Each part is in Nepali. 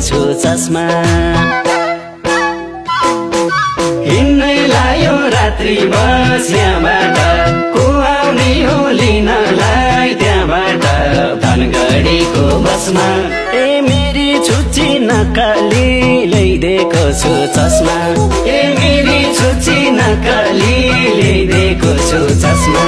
छु चस्मा हिँड्नै लायो रात्रि बस्याबाट को आउने हो लिनलाई त्यहाँबाट धनगढीको बसमा ए मेरी छुच्ची नक्कली ल्याइदिएको छु चस्मा ए मेरी छुच्ची नक्कली ल्याइदिएको छु चस्मा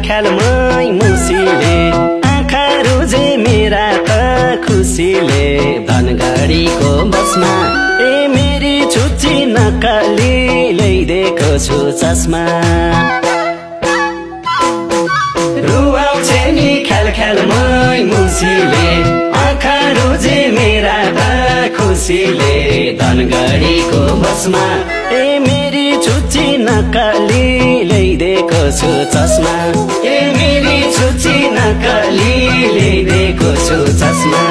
ख्यालमै मुसीले आँखा रोजे मेरा त खुसीले धनगढीको बसमा ए मेरी छुच्ची नक्कली ल्याइदिएको छु चस्मा रुवाउँछे नि ख्यालमै मुसीले आँखा रोजे मेरा त खुसीले धनगढीको बसमा ए मेरी छुच्ची नक्कली ल्याइदिएको छु चस्मा ए मेरी छुच्ची नक्कली ल्याइदिएको छु चस्मा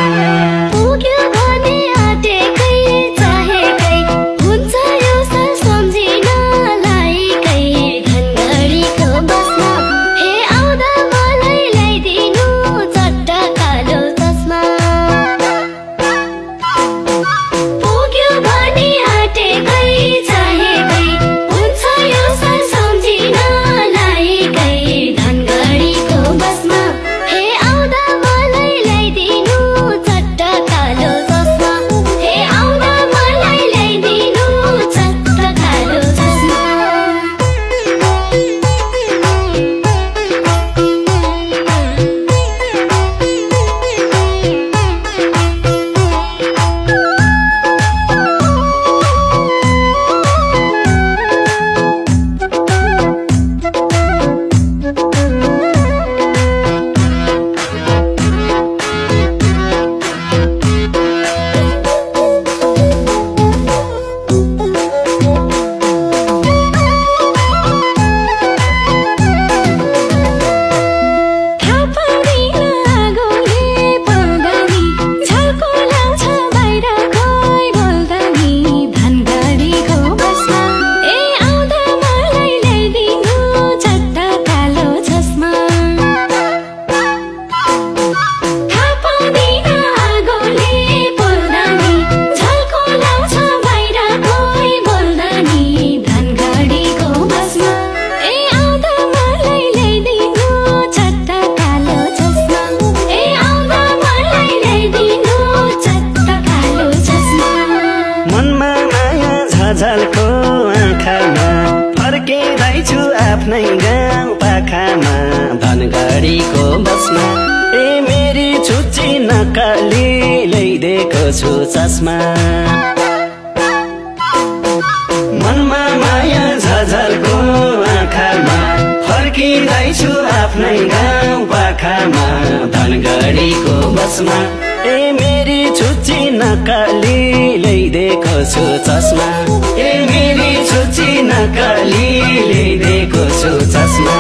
झलको आँखामा फर्किँदैछु आफ्नै गाउँ पाखामा धनगढीको बसमा ए मेरी छुच्ची नक्कली ल्याइदिएको छु चस्मा मनमा माया झलको आँखामा फर्किँदैछु आफ्नै गाउँ पाखामा धनगढीको बसमा ए मेरी छुच्ची नक्कली ल्याइदिएको छु चस्मा ए मेरी छुच्ची नक्कली ल्याइदिएको छु चस्मा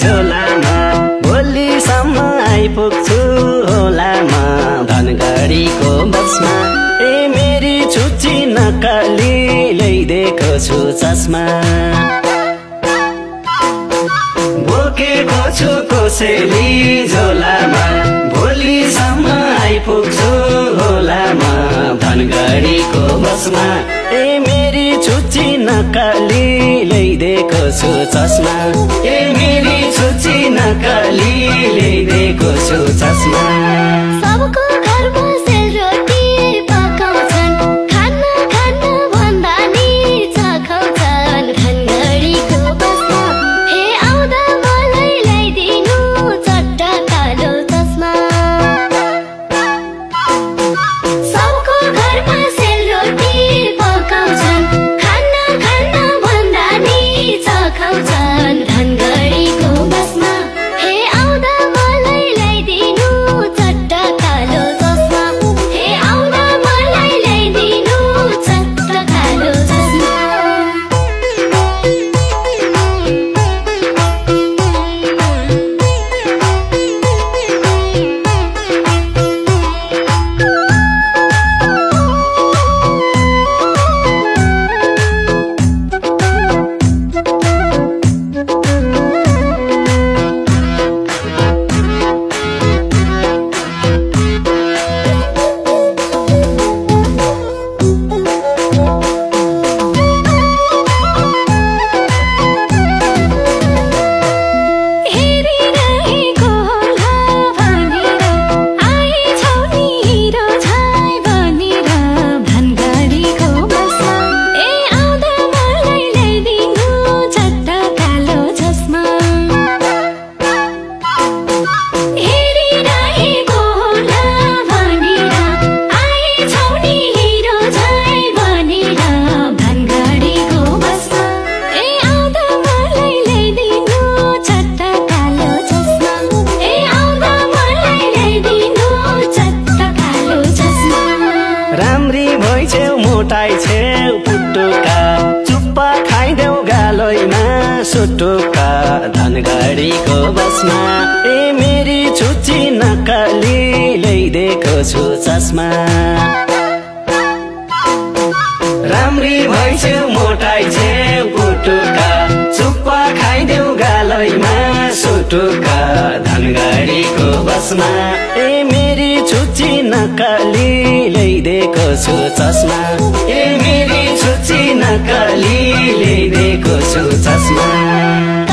झोलामा भोलिसम्म आइपुग्छु होलामा धनगढीको बसमा ए मेरी छुच्ची नक्कली ल्याइदिएको छु चस्मा बोकेको छु कोसेली झोलामा भोलिसम्म आइपुग्छु होलामा धनगढीको बसमा ए मेरी छुच्ची नक्कली ल्याइदिएको छु चस्मा ए मेरी छुच्ची नक्कली ल्याइदिएको छु चस्मा सबको घरमा सेलरोटी पकाउँछन् खाना खाना भन्दा नि चखाउँछन् धनगढीको बसमा हे आउँदा मलाई ल्याइदिनु चट्टा कालो चस्मा सबको घरमा सेलरोटी पकाउँछन् खाना खाना भन्दा नि चखाउँछन् धनगढीको बसमा हे आउँदा मलाई ल्याइदिनु चट्टा कालो चस्मा हे आउँदा मलाई ल्याइदिनु चट्टा कालो चस्मा राम्री भइछेउ मोटाइ छेउ पुटुका चुप्पा खाइदेऊ गालोइमा सुटुका धनगढीको बसमा ए मेरी छुच्ची नक्कली ल्याइदिएको छु चस्मा राम्री भइछेउ मोटाइ छेउ पुटुका चुप्पा खाइदेऊ गालोइमा सुटुका धनगढीको बसमा ए मेरी छुच्ची नकली ल्याइदिएको छु चस्मा ए मेरी छुच्ची नकली ल्याइदिएको छु चस्मा